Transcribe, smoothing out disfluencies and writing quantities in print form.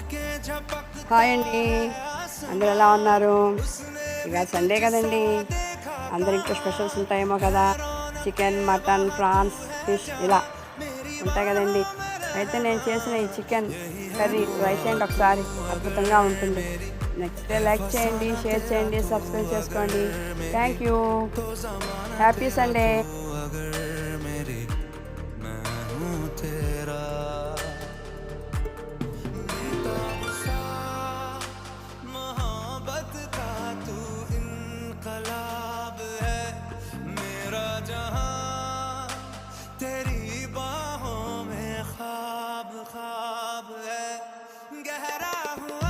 Hi అండి, అందరూ ఎలా ఉన్నారు? ఇక సండే కదండి, అందరు ఇంట్లో స్పెషల్స్ ఉంటాయేమో కదా. చికెన్, మటన్, ప్రాన్స్, ఫిష్ ఇలా ఉంటాయి కదండి. అయితే నేను చేసిన ఈ చికెన్ కర్రీ ట్రై చేయండి ఒకసారి, అద్భుతంగా ఉంటుంది. నెక్స్ట్ లైక్ చేయండి, షేర్ చేయండి, సబ్స్క్రైబ్ చేసుకోండి. Thank you. Happy Sunday. तेरी बाहों में ख्वाब ख्वाब है गहरा हुआ